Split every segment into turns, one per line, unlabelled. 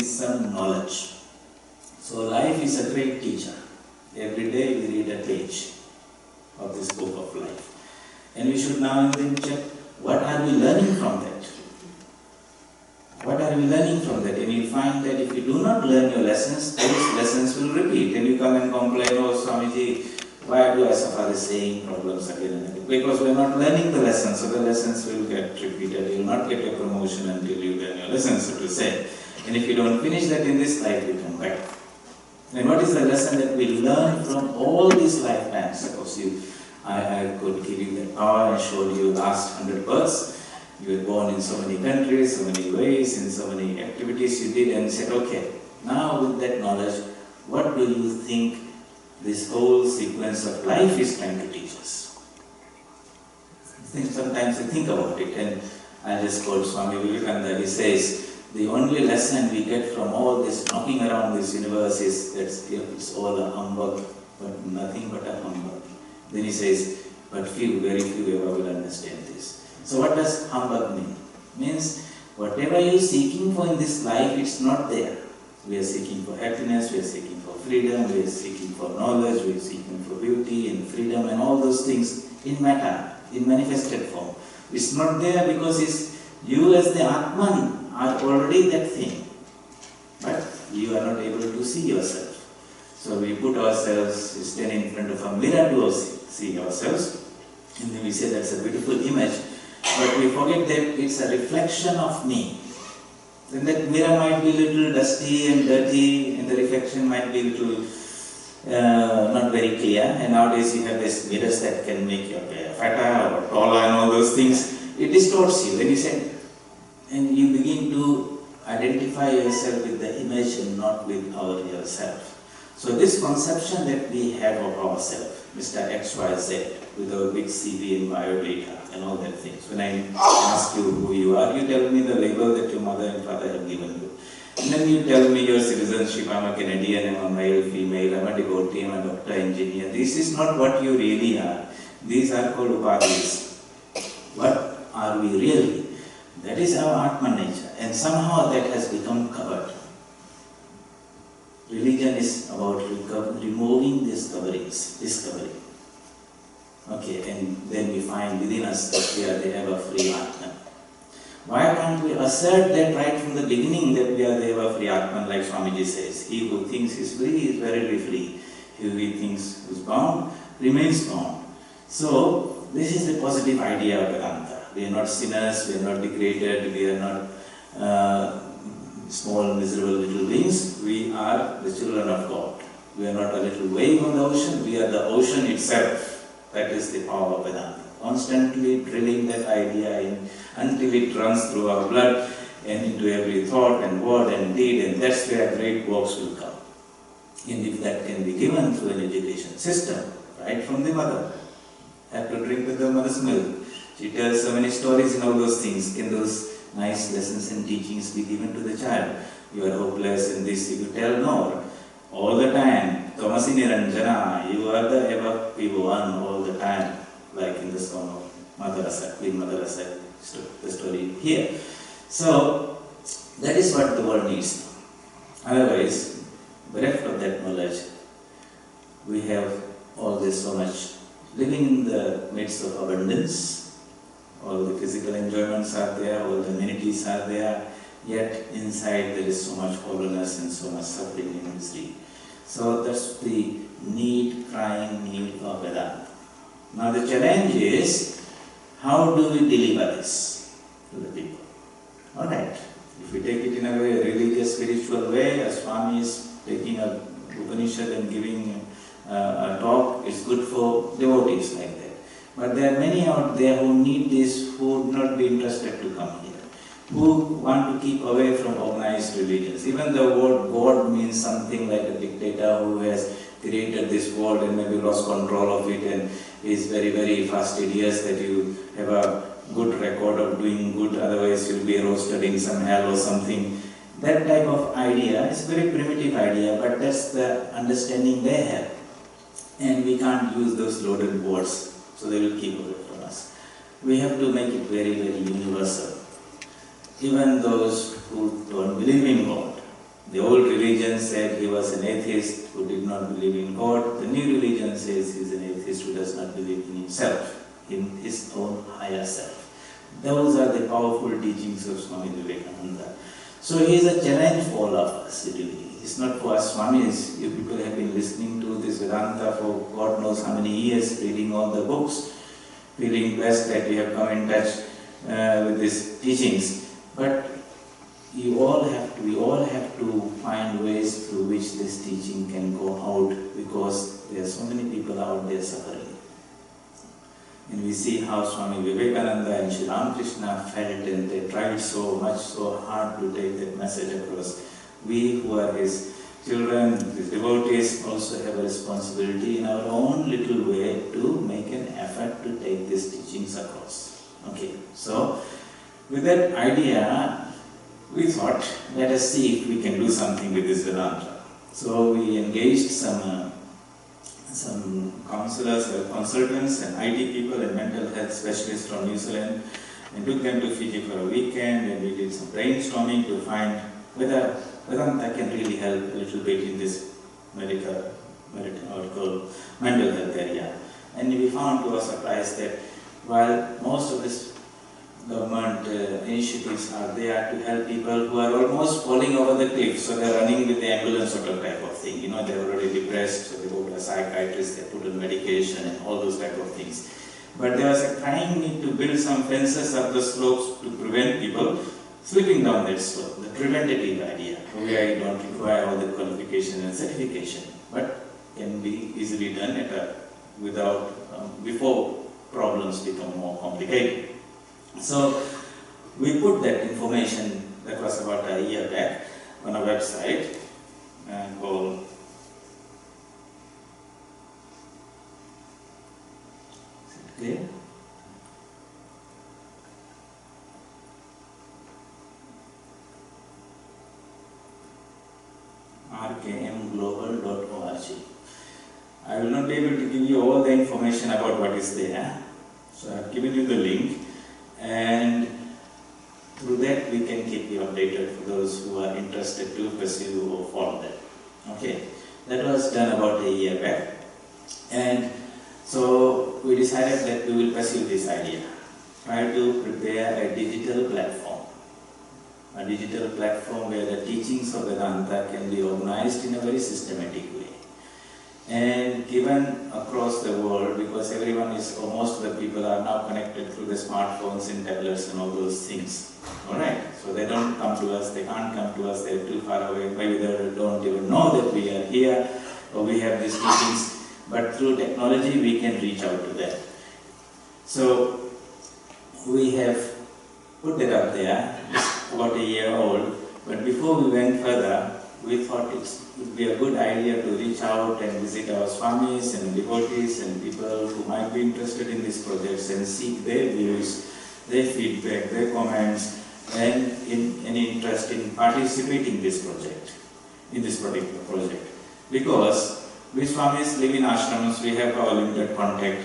is some knowledge. So life is a great teacher. Every day we read a page of this book of life. And we should now and then check, what are we learning from that? What are we learning from that? And you find that if you do not learn your lessons, those lessons will repeat. And you come and complain, oh Swamiji, why do I suffer the same problems again and again? Because we are not learning the lessons, so the lessons will get repeated. You will not get a promotion until you learn your lessons, so to say. And if you don't finish that in this life, you come back. And what is the lesson that we learn from all these lifetimes? Suppose I could give you that power and show you last 100 births. You were born in so many countries, so many ways, in so many activities you did, and said, okay, now with that knowledge, what do you think this whole sequence of life is trying to teach us? Sometimes I think about it, and I just quote Swami Vivekananda. He says, the only lesson we get from all this knocking around this universe is that it's all a humbug, but nothing but a humbug. Then he says, but few, very few ever will understand this. So what does humbug mean? Means whatever you are seeking for in this life, it's not there. We are seeking for happiness, we are seeking for freedom, we are seeking for knowledge, we are seeking for beauty and freedom and all those things in matter, in manifested form. It's not there because you as the Atman are already that thing. But you are not able to see yourself. So we put ourselves, stand in front of a mirror to see ourselves, and then we say that's a beautiful image. But we forget that it's a reflection of me. Then that mirror might be a little dusty and dirty, and the reflection might be a little not very clear. And nowadays you have these mirrors that can make your hair fatter or taller and all those things. It distorts you. When you say, and you begin to identify yourself with the image and not with yourself. So this conception that we have of ourselves, Mr. XYZ, with our big CV and biodata and all that things. When I ask you who you are, you tell me the label that your mother and father have given you. And then you tell me your citizenship, I'm a Canadian, I'm a male, female, I'm a devotee, I'm a doctor, engineer. This is not what you really are. These are called upadhis. What are we really? That is our Atman nature. And somehow that has become covered. Religion is about removing these coverings, discovery. Okay, and then we find within us that we are the ever-free Atman. Why can't we assert that right from the beginning that we are the ever-free Atman, like Swamiji says? He who thinks he is free is verily free. He who thinks is bound remains bound. So, this is the positive idea of Vedanta. We are not sinners, we are not degraded, we are not small, miserable little beings. We are the children of God. We are not a little wave on the ocean, we are the ocean itself. That is the power of Vedanta. Constantly drilling that idea in until it runs through our blood and into every thought and word and deed, and that's where great works will come. And if that can be given through an education system, right from the mother, have to drink with the mother's milk. She tells so many stories and all those things. Can those nice lessons and teachings be given to the child? You are hopeless in this, you tell no. All the time, Tamasi Niranjana, you are the ever one all the time, like in the song of Madarasa, Queen Madarasa, the story here. So, that is what the world needs. Otherwise, bereft of that knowledge, we have all this so much living in the midst of abundance. All the physical enjoyments are there, all the amenities are there, yet inside there is so much hollowness and so much suffering and misery. So that's the crying need of Vedanta. Now the challenge is, how do we deliver this to the people? Alright, if we take it in a very religious, spiritual way, as Swami is taking a Upanishad and giving a talk, it's good for devotees like that. But there are many out there who need this, who would not be interested to come here, who want to keep away from organized religions. Even the word God means something like a dictator who has created this world and maybe lost control of it and is very, very fastidious that you have a good record of doing good, otherwise you'll be roasted in some hell or something. That type of idea is a very primitive idea, but that's the understanding they have. And we can't use those loaded words, so they will keep away from us. We have to make it very, very universal. Even those who don't believe in God, The old religion said he was an atheist who did not believe in God. The new religion says he is an atheist who does not believe in himself, in his own higher self. Those are the powerful teachings of Swami Vivekananda. So he is a challenge for all of us, really. It's not for us Swamis. You people have been listening to this Vedanta for God knows how many years, reading all the books, feeling blessed that we have come in touch with these teachings. But we all have to find ways through which this teaching can go out, because there are so many people out there suffering. And we see how Swami Vivekananda and Sri Ramakrishna felt, and they tried so much, so hard to take that message across. We who are his children, his devotees, also have a responsibility in our own little way to make an effort to take these teachings across. Okay, so with that idea, we thought, let us see if we can do something with this Vedanta. So we engaged some counselors, consultants and IT people and mental health specialists from New Zealand, and took them to Fiji for a weekend, and we did some brainstorming to find whether Vedanta can really help a little bit in this mental health area. And we found to our surprise that while most of these government initiatives are there to help people who are almost falling over the cliff, so they are running with the ambulance sort of type of thing. They are already depressed, so they go to a psychiatrist, they put on medication and all those type of things. But there was a crying need to build some fences up the slopes to prevent people slipping down that slope, the preventative idea, where you don't require all the qualification and certification, but can be easily done before problems become more complicated. So we put that information, that was about a year back, on a website called rkmglobal.org. I will not be able to give you all the information about what is there, so I have given you the link, and through that we can keep you updated for those who are interested to pursue or follow that. Okay, that was done about a year back, and so we decided that we will pursue this idea, try to prepare a digital platform where the teachings of Vedanta can be organized in a very systematic way and given across the world, because everyone is, or most of the people are now connected through the smartphones and tablets and all those things. Alright, so they don't come to us, they can't come to us, they're too far away, maybe they don't even know that we are here or we have these teachings, but through technology we can reach out to them. So we have put that up there, it's about a year old, but before we went further, we thought it would be a good idea to reach out and visit our Swamis and devotees and people who might be interested in these projects and seek their views, their feedback, their comments, and any interest in participating in this particular project. Because we Swamis live in ashrams, we have our limited contact,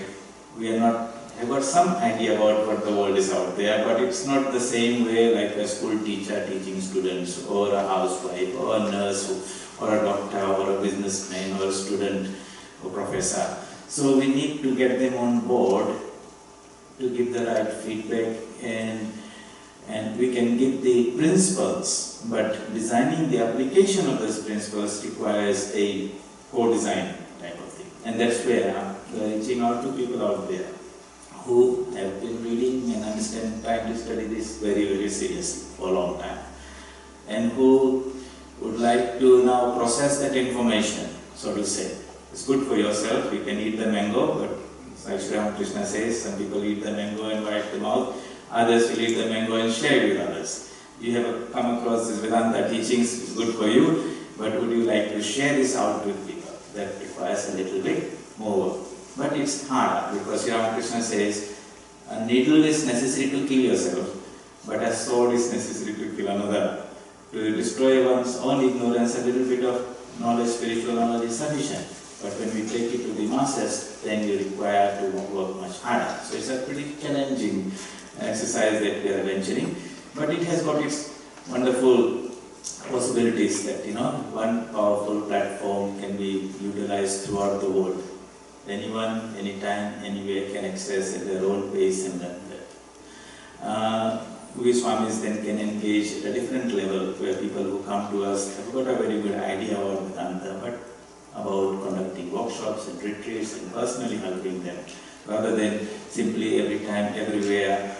we have got some idea about what the world is out there, but it's not the same way like a school teacher teaching students, or a housewife, or a nurse, or a doctor, or a businessman, or a student, or professor. So we need to get them on board to give the right feedback, and we can give the principles, but designing the application of those principles requires a co-design type of thing. And that's where we are reaching out to people out there who have been reading and trying to study this very, very seriously for a long time, and who would like to now process that information, so to say. It's good for yourself, you can eat the mango, but like Sri Ramakrishna says, some people eat the mango and wipe them out, others will eat the mango and share with others. You have come across these Vedanta teachings, it's good for you, but would you like to share this out with people? That requires a little bit more work. But it's hard, because Sri Ramakrishna says, a needle is necessary to kill yourself, but a sword is necessary to kill another. To destroy one's own ignorance, a little bit of knowledge, spiritual knowledge is sufficient. But when we take it to the masses, then you require to work much harder. So it's a pretty challenging exercise that we are venturing, but it has got its wonderful possibilities that, one powerful platform can be utilized throughout the world. Anyone, anytime, anywhere can access at their own pace and learn that. We Swamis then can engage at a different level where people who come to us have got a very good idea about Vedanta, but about conducting workshops and retreats and personally helping them, rather than simply every time, everywhere,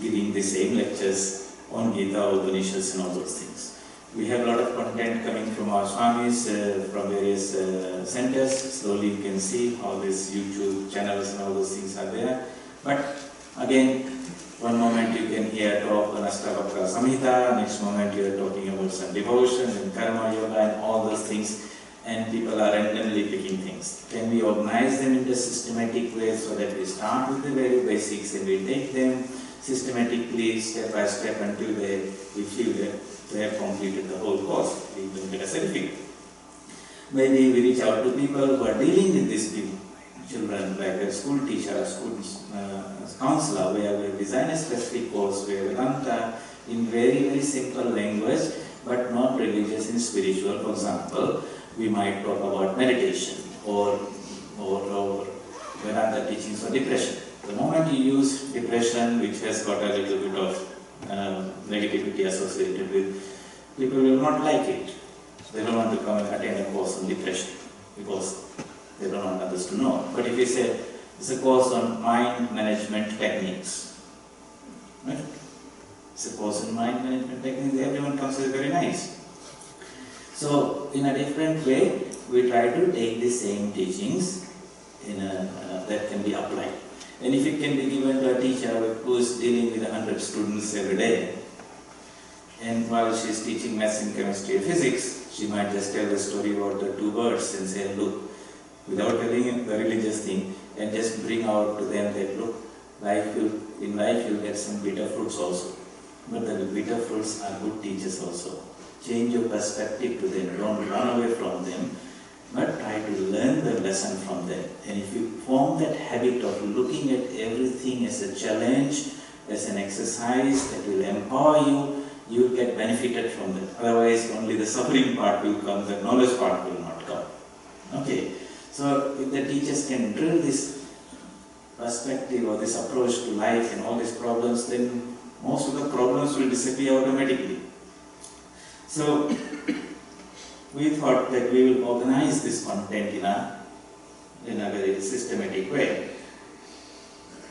giving the same lectures on Gita, Upanishads and all those things. We have a lot of content coming from our Swamis, from various centers. Slowly you can see how these YouTube channels and all those things are there. But again, one moment you can hear talk on Ashtavakra Samhita, next moment you are talking about some devotion and karma yoga and all those things, and people are randomly picking things. Can we organize them in a systematic way so that we start with the very basics and we take them systematically, step by step, until we feel that they have completed the whole course, we will get a certificate. Maybe we reach out to people who are dealing with these children, like a school teacher, a school counselor, where we design a specific course where Vedanta in very, very simple language, but not religious and spiritual. For example, we might talk about meditation or Vedanta teachings on depression. The moment you use depression, which has got a little bit of negativity associated with, people will not like it. They don't want to come and attend a course on depression because they don't want others to know. But if you say it's a course on mind management techniques, right? It's a course on mind management techniques, everyone comes as very nice. So in a different way, we try to take the same teachings that can be applied. And if it can be given to a teacher who is dealing with 100 students every day, and while she is teaching maths and chemistry and physics, she might just tell the story about the two birds and say, look, without telling the religious thing, and just bring out to them that, look, in life you'll get some bitter fruits also. But the bitter fruits are good teachers also. Change your perspective to them, don't run away from them, but try to learn the lesson from them. And if you form that habit of looking at everything as a challenge, as an exercise that will empower you, you will get benefited from that. Otherwise, only the suffering part will come, the knowledge part will not come. Okay, so if the teachers can drill this perspective or this approach to life and all these problems, then most of the problems will disappear automatically. So, we thought that we will organize this content in a very systematic way.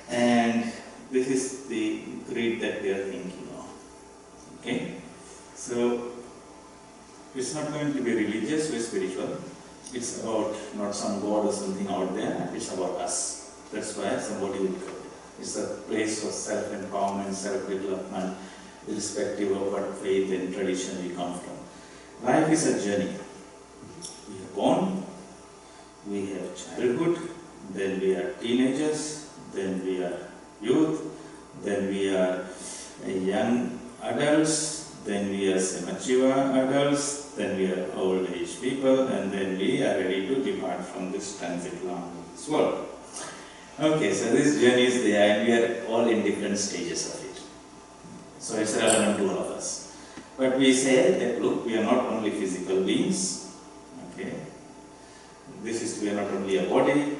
And this is the grid that we are thinking of. Okay? So, it's not going to be religious or spiritual. It's about not some God or something out there. It's about us. That's why somebody would go. It's a place of self-empowerment, self-development, irrespective of what faith and tradition we come from. Life is a journey. We are born, we have childhood, then we are teenagers, then we are youth, then we are young adults, then we are mature adults, then we are old age people, and then we are ready to depart from this transit long this world. Okay, so this journey is there, and we are all in different stages of it. So it's relevant to all of us. But we say that, look, we are not only physical beings, okay? We are not only a body,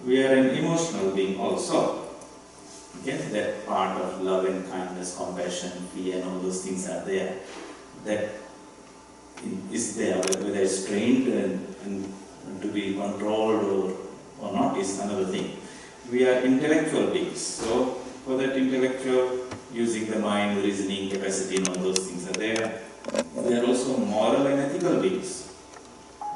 we are an emotional being also. Okay? That part of love and kindness, compassion, fear and all those things are there. That is there, whether it's trained and to be controlled or not is another thing. We are intellectual beings, so for that intellectual, using the mind, reasoning capacity and all those things are there. We are also moral and ethical beings.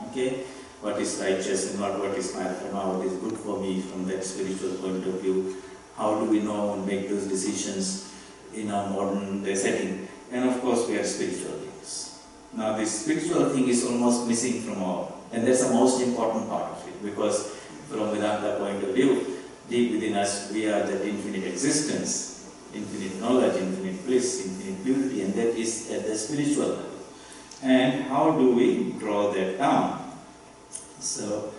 Okay? What is righteous and not what is my dharma, what is good for me from that spiritual point of view. How do we know and make those decisions in our modern day setting? And of course we are spiritual beings. Now this spiritual thing is almost missing from all, and that's the most important part of it, because from Vedanta point of view, deep within us we are that infinite existence, infinite knowledge, infinite bliss, infinite beauty, and that is at the spiritual level. And how do we draw that down? So,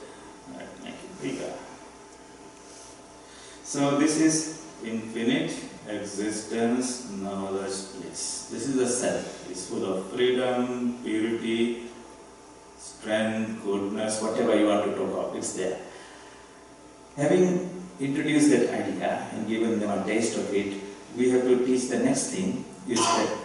let's make it bigger. So this is infinite existence, knowledge, bliss. This is the self. It's full of freedom, purity, strength, goodness, whatever you want to talk of, it's there. Having introduced that idea and given them a taste of it, we have to teach the next thing is that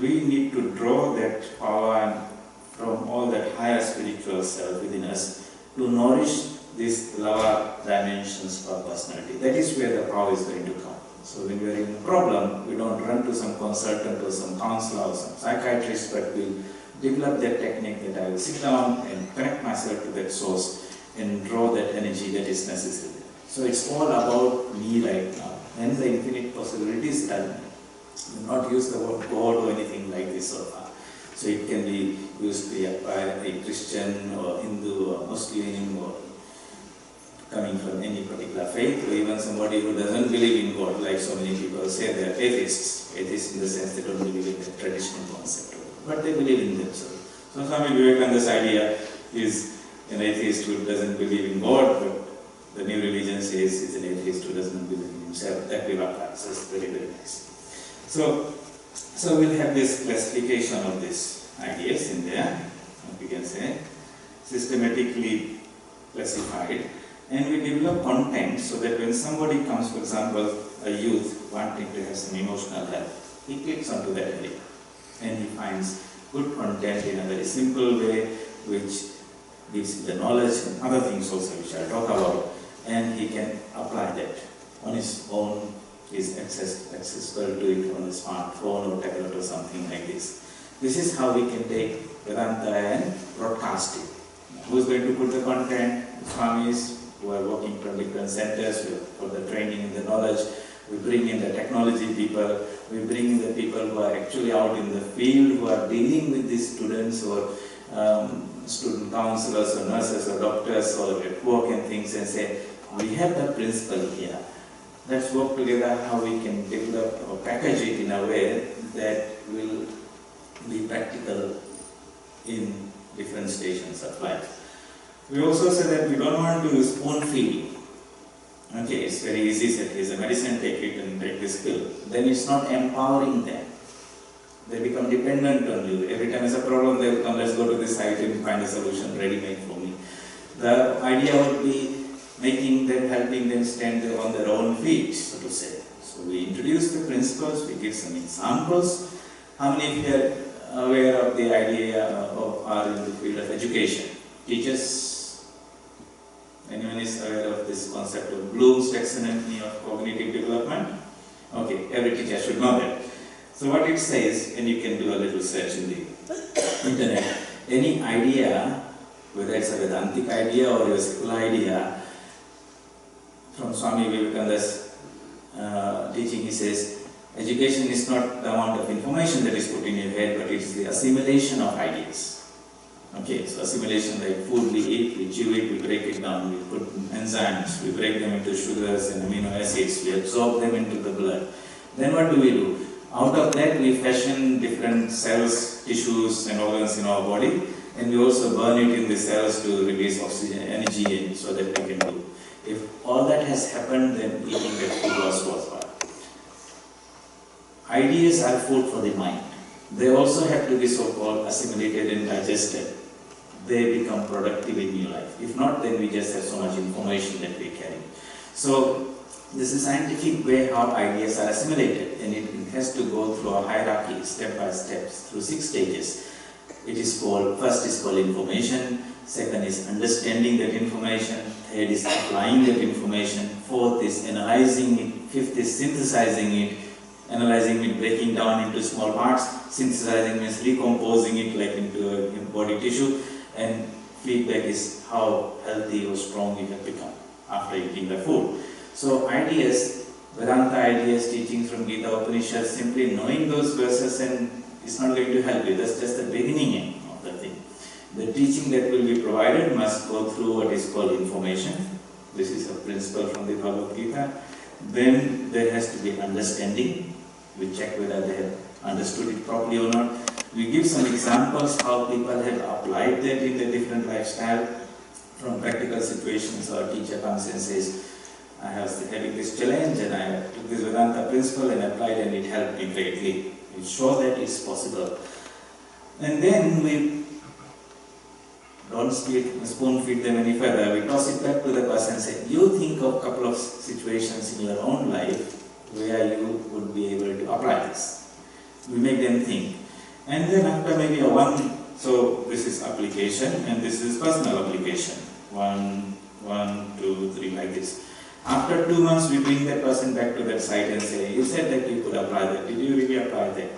we need to draw that power from all that higher spiritual self within us to nourish these lower dimensions of personality. That is where the power is going to come. So when we are in a problem, we don't run to some consultant or some counselor or some psychiatrist, but we develop that technique that I will sit down and connect myself to that source and draw that energy that is necessary. So it's all about me right now. Hence the infinite possibilities that I will not use the word God or anything like this so far. So it can be used by a Christian or Hindu or Muslim or coming from any particular faith, or even somebody who doesn't believe in God, like so many people say they are atheists. Atheists in the sense they don't believe in the traditional concept, but they believe in themselves. So Swami Vivekananda's idea is an atheist who doesn't believe in God, but the new religion says he's an atheist who doesn't believe in himself. That will apply. So it's very, very nice. So we'll have this classification of these ideas in there, we can say, systematically classified. And we develop content so that when somebody comes, for example, a youth wanting to have some emotional help, he clicks onto that area and he finds good content in a very simple way which gives him the knowledge and other things also which I'll talk about, and he can apply that on his own, is accessible to it on a smartphone or tablet or something like this. This is how we can take Vedanta and broadcast it. Who is going to put the content? Swamis who are working from different centers for the training and the knowledge. We bring in the technology people. We bring in the people who are actually out in the field, who are dealing with these students or student counselors or nurses or doctors or at work and things, and say, we have the principle here. Let's work together how we can develop or package it in a way that will be practical in different stations of life. We also say that we don't want to spoon feed. Okay, it's very easy, say, here's a medicine, take it and take this pill. Then it's not empowering them. They become dependent on you. Every time there's a problem, they will come, let's go to this site and find a solution ready-made for me. The idea would be making them, helping them stand on their own feet, so to say. So we introduce the principles, we give some examples. How many of you are aware of the idea of are in the field of education? Teachers? Anyone is aware of this concept of Bloom's taxonomy of cognitive development? Okay, every teacher should know that. So what it says, and you can do a little search in the internet, any idea, whether it's a Vedantic idea or a secular idea, from Swami Vivekananda's teaching, he says, education is not the amount of information that is put in your head, but it's the assimilation of ideas. Okay, so assimilation, like food we eat, we chew it, we break it down, we put enzymes, we break them into sugars and amino acids, we absorb them into the blood. Then what do? Out of that we fashion different cells, tissues and organs in our body, and we also burn it in the cells to release oxygen, energy, so that we can do. If all that has happened, then eating that food was worthwhile. Ideas are food for the mind. They also have to be so-called assimilated and digested. They become productive in your life. If not, then we just have so much information that we carry. So this is a scientific way how ideas are assimilated, and it has to go through a hierarchy, step by step, through 6 stages. It is called, first is called information, second is understanding that information, third is applying that information, fourth is analyzing it, fifth is synthesizing it. Analyzing means breaking down into small parts, synthesizing means recomposing it like into a body tissue, and feedback is how healthy or strong you have become after eating the food. So ideas, Vedanta ideas, teachings from Gita Upanishad, simply knowing those verses and it's not going to help you. That's just the beginning of the thing. The teaching that will be provided must go through what is called information. This is a principle from the Bhagavad Gita. Then there has to be understanding. We check whether they have understood it properly or not. We give some examples how people have applied that in their different lifestyle. From practical situations, our teacher comes and says, I was having this challenge and I took this Vedanta principle and applied, and it helped me greatly. It shows that it's possible. And then we don't spoon feed them any further. We toss it back to the person and say, you think of a couple of situations in your own life where you would be able to apply this. We make them think. And then after maybe a one, so this is application and this is personal application. 1, 2, 3, like this. After 2 months, we bring that person back to that site and say, you said that you could apply that. Did you really apply that?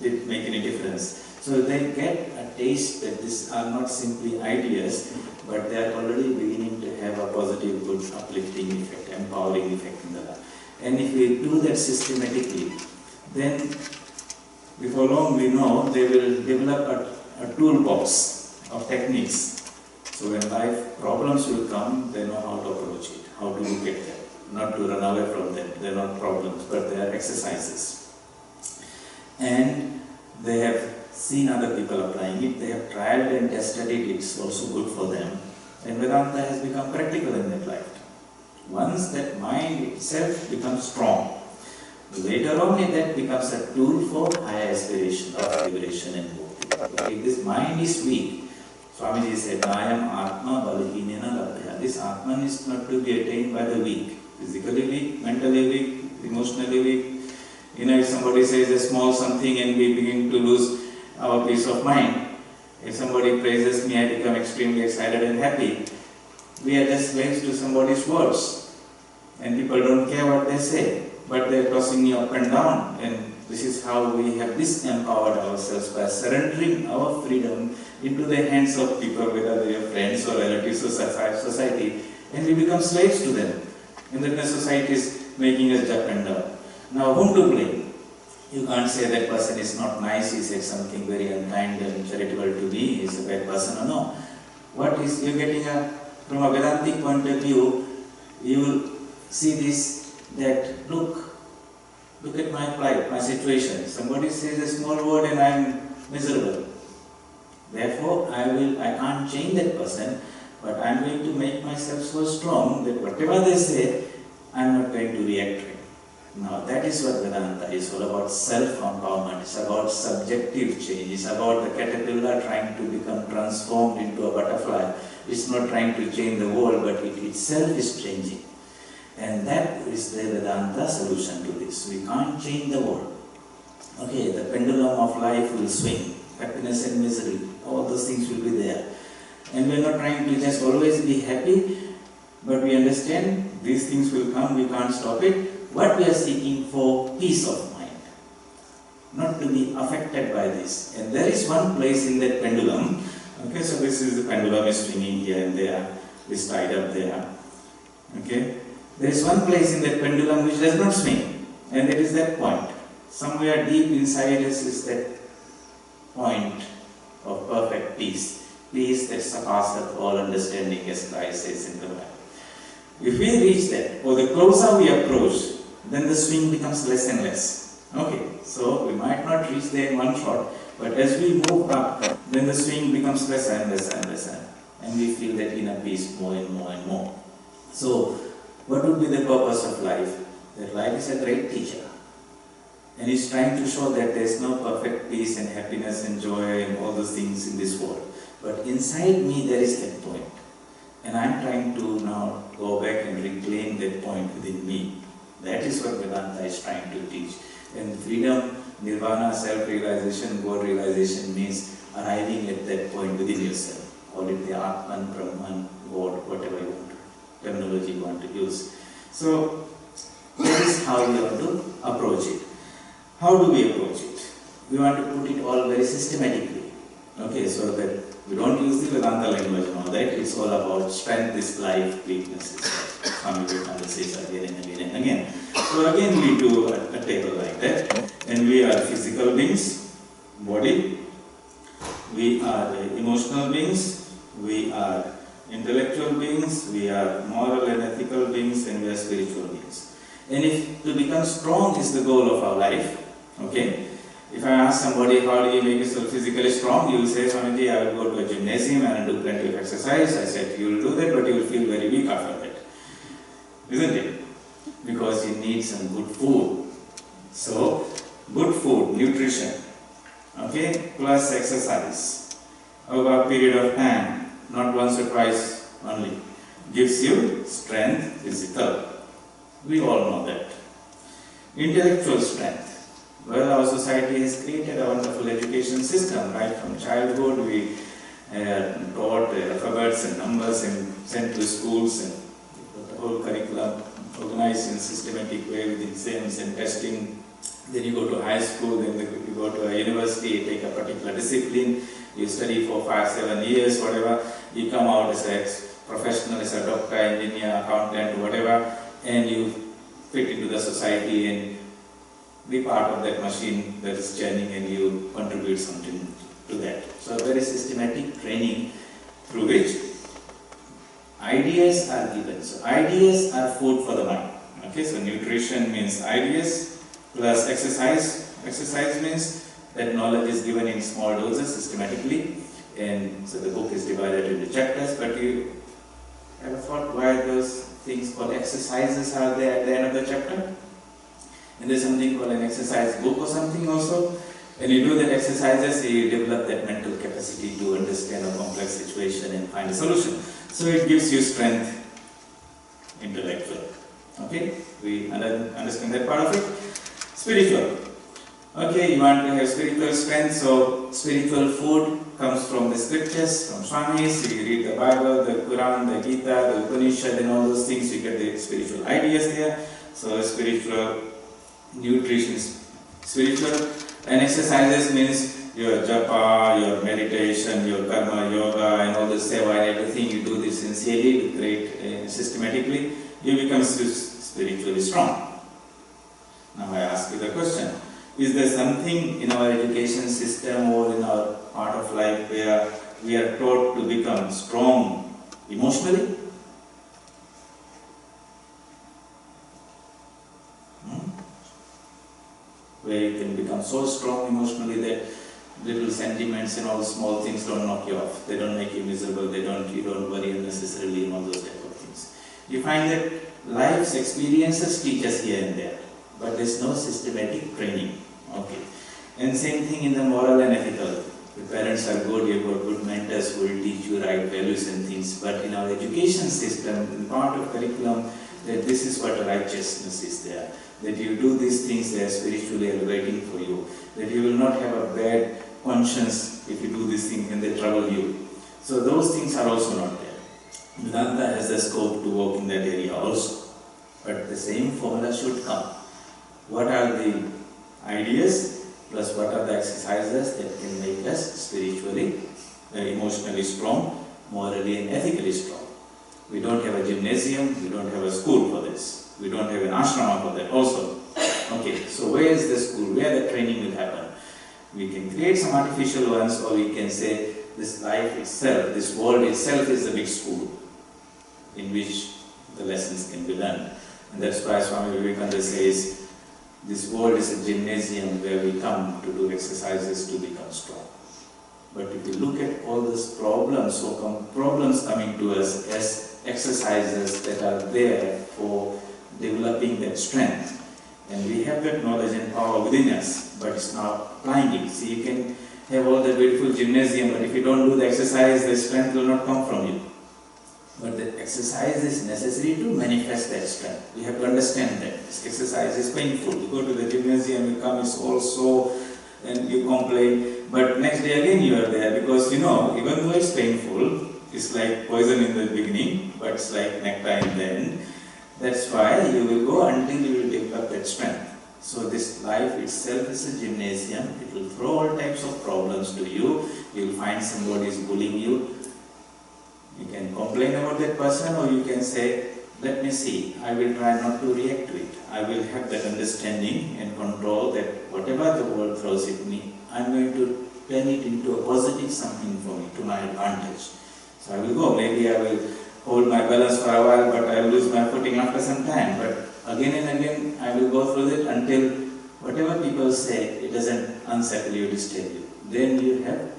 Did it make any difference? So they get a taste that these are not simply ideas, but they are already beginning to have a positive, good, uplifting effect, empowering effect in the life. And if we do that systematically, then before long we know they will develop a toolbox of techniques. So when life problems will come, they know how to approach it, how to look at them, not to run away from them. They are not problems, but they are exercises. And they have seen other people applying it, they have tried and tested it, it's also good for them. And Vedanta has become practical in that life. Once that mind itself becomes strong, later on that becomes a tool for higher aspiration of liberation and mukti. Okay, this mind is weak. Swamiji said, I am Atma Balahinena Labdhya. This Atman is not to be attained by the weak. Physically weak, mentally weak, emotionally weak. If somebody says a small something and we begin to lose our peace of mind. If somebody praises me, I become extremely excited and happy. We are just slaves to somebody's words. And people don't care what they say. But they are tossing me up and down. And this is how we have disempowered ourselves, by surrendering our freedom into the hands of people, whether they are friends or relatives or society. And we become slaves to them. And then the society is making us jump and down. Now whom to blame? You can't say that person is not nice, he said something very unkind and charitable to me, he is a bad person. Or no. What is, you're getting from a Vedantic point of view, you will see this, that look at my plight, my situation. Somebody says a small word and I am miserable. Therefore, I can't change that person, but I am going to make myself so strong that whatever they say, I am not going to react to it. Now that is what Vedanta is all about, self-empowerment. It's about subjective change. It's about the caterpillar trying to become transformed into a butterfly. It's not trying to change the world, but it itself is changing. And that is the Vedanta solution to this. We can't change the world. Okay, the pendulum of life will swing. Happiness and misery, all those things will be there. And we are not trying to just always be happy, but we understand these things will come, we can't stop it. What we are seeking for peace of mind, not to be affected by this. And there is one place in that pendulum. Okay, so this is the pendulum is swinging here and there, is tied up there. Okay, there is one place in that pendulum which does not swing, and it is that point. Somewhere deep inside us is that point of perfect peace, peace that surpasseth all understanding, as Christ says in the Bible. If we reach that, or the closer we approach, then the swing becomes less and less. Okay, so we might not reach there in one shot, but as we move up, then the swing becomes less and less and less, and we feel that inner peace more and more and more. So, what would be the purpose of life? That life is a great teacher, and it's trying to show that there is no perfect peace and happiness and joy and all those things in this world. But inside me there is that point, and I am trying to now go back and reclaim that point within me. That is what Vedanta is trying to teach. And freedom, nirvana, self-realization, God-realization means arriving at that point within yourself. Call it the Atman, Brahman, God, whatever you want, terminology you want to use. So, that is how we want to approach it. How do we approach it? We want to put it all very systematically. Okay, so that we don't use the Vedanta language and all that. It's all about strength is life, weakness is life. Swami Vedanta says again and again and again. So again we do a table like that. And we are physical beings, body. We are emotional beings. We are intellectual beings. We are moral and ethical beings. And we are spiritual beings. And if to become strong is the goal of our life, okay, if I ask somebody, how do you make yourself physically strong? You will say, Swamiji, I will go to a gymnasium and do plenty of exercise. I said, you will do that, but you will feel very weak after that. isn't it? Because you need some good food. So, good food, nutrition, okay, plus exercise over a period of time, not once or twice only, gives you strength, physical. We all know that. Intellectual strength. Well, our society has created a wonderful education system. Right from childhood, we taught alphabets and numbers and sent to schools, and the whole curriculum organized in systematic way with exams and testing. Then you go to high school, then you go to a university, you take a particular discipline, you study for 5-7 years, whatever, you come out as a professional, as a doctor, engineer, accountant, whatever, and you fit into the society and be part of that machine that is churning, and you contribute something to that. So a very systematic training through which ideas are given. So ideas are food for the mind. Okay, so nutrition means ideas plus exercise. Exercise means that knowledge is given in small doses systematically, and so the book is divided into chapters. But you ever thought why those things called exercises are there at the end of the chapter? And there's something called an exercise book or something also. When you do that exercises, you develop that mental capacity to understand a complex situation and find a solution. So it gives you strength, intellectual. Okay, we understand that part of it. Spiritual. Okay, you want to have spiritual strength, so spiritual food comes from the scriptures, from Swamis. You read the Bible, the Quran, the Gita, the Upanishad, and all those things. You get the spiritual ideas there. So spiritual nutrition is spiritual. And exercises means your japa, your meditation, your karma, yoga, and all the seva and everything. You do this sincerely, with great systematically. You become spiritually strong. Now I ask you the question. Is there something in our education system or in our part of life where we are taught to become strong emotionally? Where you can become so strong emotionally that little sentiments and all small things don't knock you off. They don't make you miserable. You don't worry unnecessarily and all those type of things. You find that life's experiences teach us here and there, but there's no systematic training. Okay. And same thing in the moral and ethical. The parents are good, you've got good mentors who will teach you right values and things, but in our education system, in part of curriculum, that this is what righteousness is there. That you do these things, they are spiritually elevating for you. That you will not have a bad conscience if you do these things and they trouble you. So those things are also not there. Vedanta has the scope to work in that area also. But the same formula should come. What are the ideas plus what are the exercises that can make us spiritually, emotionally strong, morally and ethically strong? We don't have a gymnasium, we don't have a school for this. We don't have an ashrama for that also. Okay, so where is the school? Where the training will happen? We can create some artificial ones, or we can say this life itself, this world itself is a big school in which the lessons can be learned. And that's why Swami Vivekananda says, this world is a gymnasium where we come to do exercises to become strong. But if you look at all those problems, problems coming to us as exercises that are there for developing that strength. And we have that knowledge and power within us, but it's not applying it. See, you can have all the beautiful gymnasium, but if you don't do the exercise, the strength will not come from you. But the exercise is necessary to manifest that strength. We have to understand that. This exercise is painful. You go to the gymnasium, you come, it's all sore, and you complain. But next day again you are there, because even though it's painful, it's like poison in the beginning, but it's like nectar in the end. That's why you will go until you will develop that strength. So this life itself is a gymnasium. It will throw all types of problems to you. You will find somebody is bullying you. You can complain about that person, or you can say, let me see, I will try not to react to it. I will have that understanding and control that whatever the world throws at me, I am going to turn it into a positive something for me, to my advantage. So I will go, maybe I will hold my balance for a while, but I will lose my footing after some time. But again and again, I will go through it until whatever people say, it doesn't unsettle you, disturb you. Then you have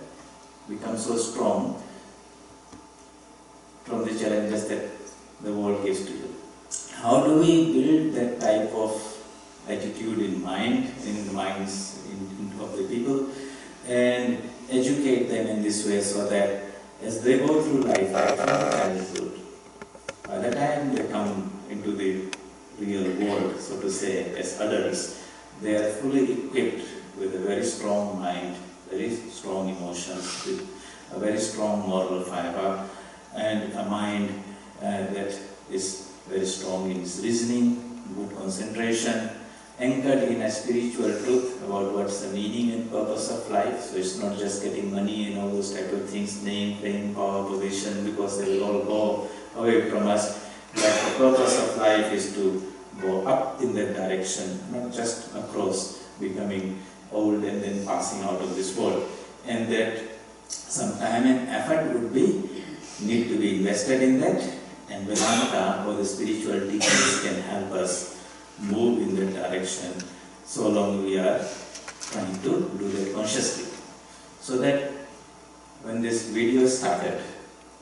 become so strong from the challenges that the world gives to you. how do we build that type of attitude in the minds of the people, and educate them in this way so that as they go through life, right from the childhood, by the time they come into the real world, so to say, as adults, they are fully equipped with a very strong mind, very strong emotions, with a very strong moral fiber, and a mind that is very strong in its reasoning, good concentration, anchored in a spiritual truth about what's the meaning and purpose of life. So it's not just getting money and all those type of things, name, fame, power, position, because they will all go away from us. But the purpose of life is to go up in that direction, not just across, becoming old and then passing out of this world. And that some time and effort would need to be invested in that, and Vedanta or the spiritual teachings can help us move in that direction, so long we are trying to do that consciously. So that when this video started,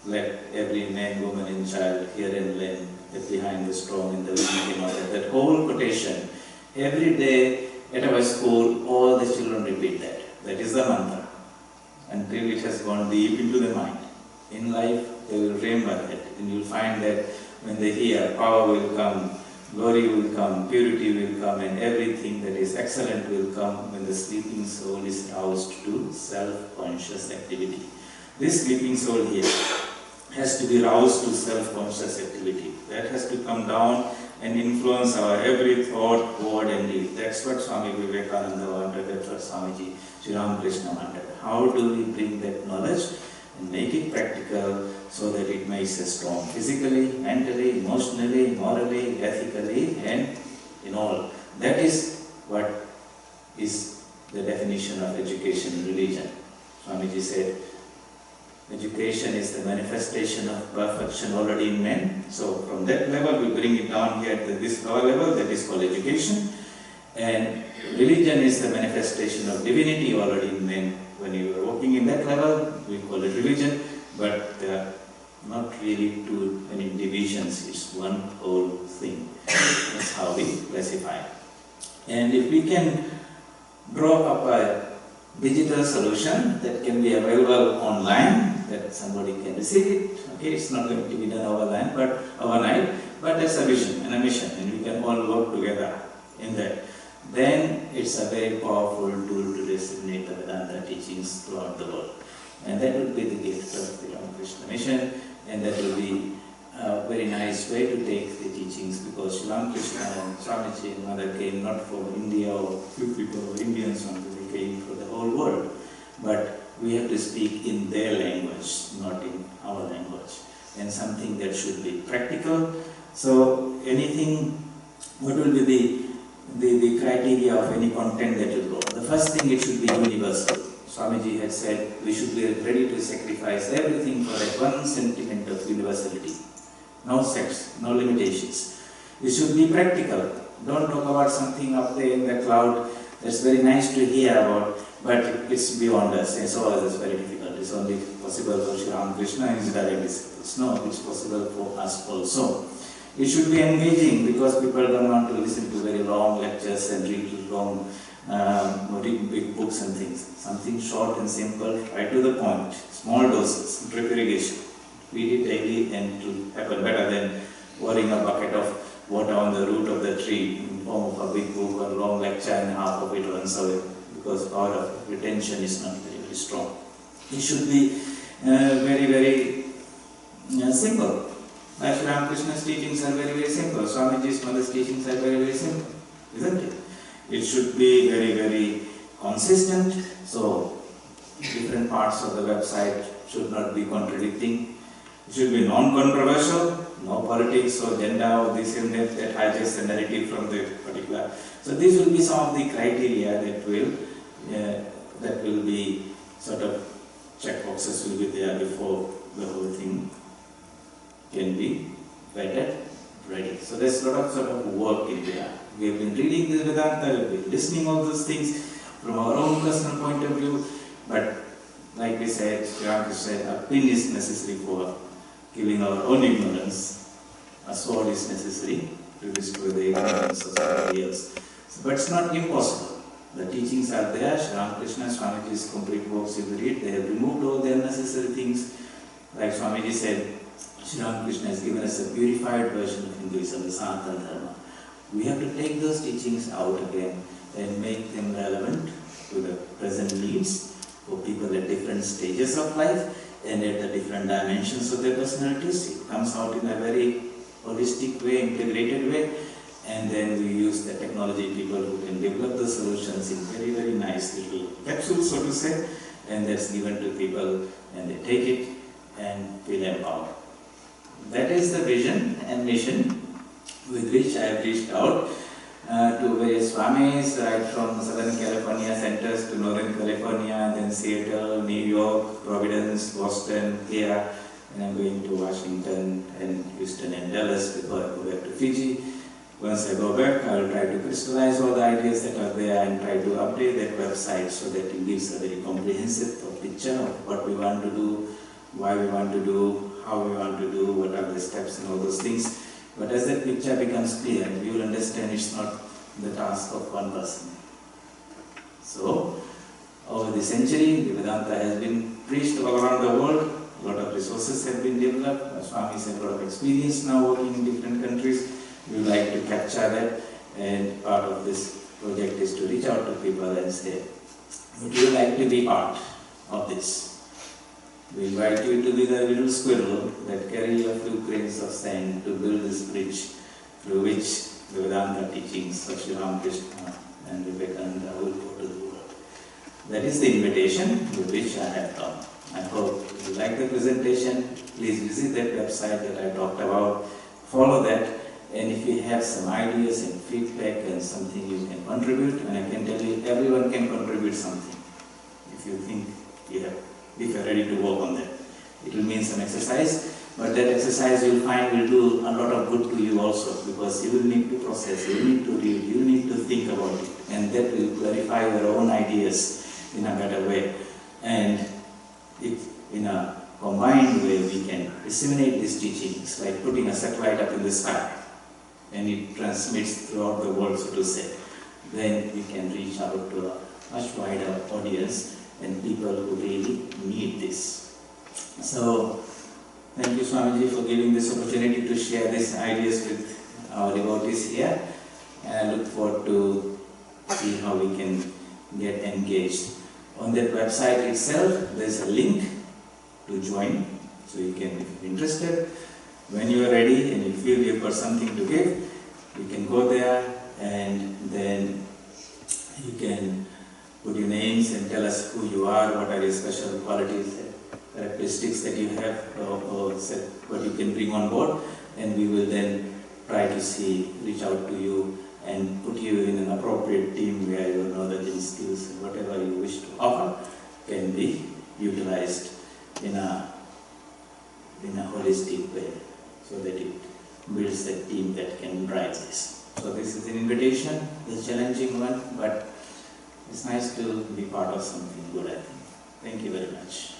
let every man, woman and child hear and learn that behind the strong and the weak and all that whole quotation, every day at our school, all the children repeat that. That is the mantra, until it has gone deep into the mind. In life, they will remember that, and you'll find that when they hear, power will come, glory will come, purity will come, and everything that is excellent will come when the sleeping soul is roused to self-conscious activity. This sleeping soul here has to be roused to self-conscious activity. That has to come down and influence our every thought, word and deed. That's what Swami Vivekananda wanted, that's what Swamiji Sri Ramakrishna wanted. How do we bring that knowledge and make it practical so that it makes us strong physically, mentally, emotionally, morally, ethically, and in all. That is what is the definition of education in religion. Swamiji said, education is the manifestation of perfection already in men. So from that level we bring it down here to this lower level, that is called education. And religion is the manifestation of divinity already in men. When you are working in that level, we call it religion, but there are not really too many divisions, it's one whole thing. That's how we classify. And if we can draw up a digital solution that can be available online, that somebody can receive it, okay, it's not going to be done overnight, but that's a vision and a mission, and we can all work together in that. Then it's a very powerful tool to disseminate the Vedanta teachings throughout the world. And that will be the gift of the Ramakrishna mission, and that will be a very nice way to take the teachings, because Sri Ramakrishna and Swamiji and Mother came not from India or few people or Indians, they came for the whole world. But we have to speak in their language, not in our language, and something that should be practical. So anything, what will be the criteria of any content that you go? The first thing, it should be universal. Swamiji had said we should be ready to sacrifice everything for that 1 sentiment of universality. No sex, no limitations. It should be practical. Don't talk about something up there in the cloud that's very nice to hear about, but it's beyond us, and so it's very difficult. It's only possible for Sri Ramakrishna and his direct disciples. No, it's possible for us also. It should be engaging, because people don't want to listen to very long lectures and read long, read big books and things. Something short and simple, right to the point, small doses, drip irrigation. Feed it daily and it will happen better than pouring a bucket of water on the root of the tree in form of a big book or long lecture and half of it runs away, because power of retention is not very, very strong. It should be very, very simple. Like Sri Ramakrishna's teachings are very, very simple. Swamiji's mother's teachings are very, very simple, isn't it? It should be very, very consistent. So different parts of the website should not be contradicting. It should be non-controversial, no politics or agenda or this and that hijacks the narrative from the particular. So these will be some of the criteria that will be sort of checkboxes will be there before the whole thing can be vetted, ready. So there's a lot of sort of work in there. We have been reading the Vedanta, we have been listening all those things from our own personal point of view, but like we said, Ramakrishna said, a pin is necessary for killing our own ignorance, a sword is necessary to destroy the ignorance of somebody else. But it's not impossible. The teachings are there. Sri Ramakrishna, Swamiji's complete works you read, they have removed all the unnecessary things. Like Swamiji said, Sri Ramakrishna has given us a purified version of Hinduism, the Sanatana Dharma. We have to take those teachings out again and make them relevant to the present needs for people at different stages of life and at the different dimensions of their personalities. It comes out in a very holistic way, integrated way, and then we use the technology people who can develop the solutions in very, very nice little capsules, so to say, and that's given to people and they take it and feel empowered. That is the vision and mission with which I have reached out to various Swamis, right from Southern California centers to Northern California, then Seattle, New York, Providence, Boston, here, and I'm going to Washington and Houston and Dallas before I go back to Fiji. Once I go back, I will try to crystallize all the ideas that are there and try to update that website so that it gives a very comprehensive picture of what we want to do, why we want to do, how we want to do, what are the steps and all those things. But as that picture becomes clear, you will understand it's not the task of one person. So, over the century, the Vedanta has been preached all around the world. A lot of resources have been developed. The Swamis have a lot of experience now working in different countries. We would like to capture that, and part of this project is to reach out to people and say, would you like to be part of this? We invite you to be the little squirrel that carry a few grains of sand to build this bridge through which the Vedanta teachings of Sri Ramakrishna and Vivekananda will go to the world. That is the invitation with which I have come. I hope if you like the presentation, please visit that website that I talked about, follow that, and if you have some ideas and feedback and something you can contribute, and I can tell you everyone can contribute something if you think you have. If you are ready to work on that. It will mean some exercise, but that exercise you will find will do a lot of good to you also, because you will need to process, you will need to read, you will need to think about it, and that will clarify your own ideas in a better way. And if in a combined way we can disseminate these teachings, like putting a satellite up in the sky, and it transmits throughout the world, so to say, then we can reach out to a much wider audience and people who really need this. So, thank you Swamiji for giving this opportunity to share these ideas with our devotees here. And I look forward to see how we can get engaged. On that website itself, there is a link to join, so you can, if you're interested, when you are ready and you feel you've got something to give, you can go there and then you can put your names and tell us who you are, what are your special qualities, characteristics that you have, or what you can bring on board, and we will then try to reach out to you and put you in an appropriate team where your knowledge and skills and whatever you wish to offer can be utilized in a holistic way, so that it builds a team that can drive this. So this is an invitation, it's a challenging one, but it's nice to be part of something good, I think. Thank you very much.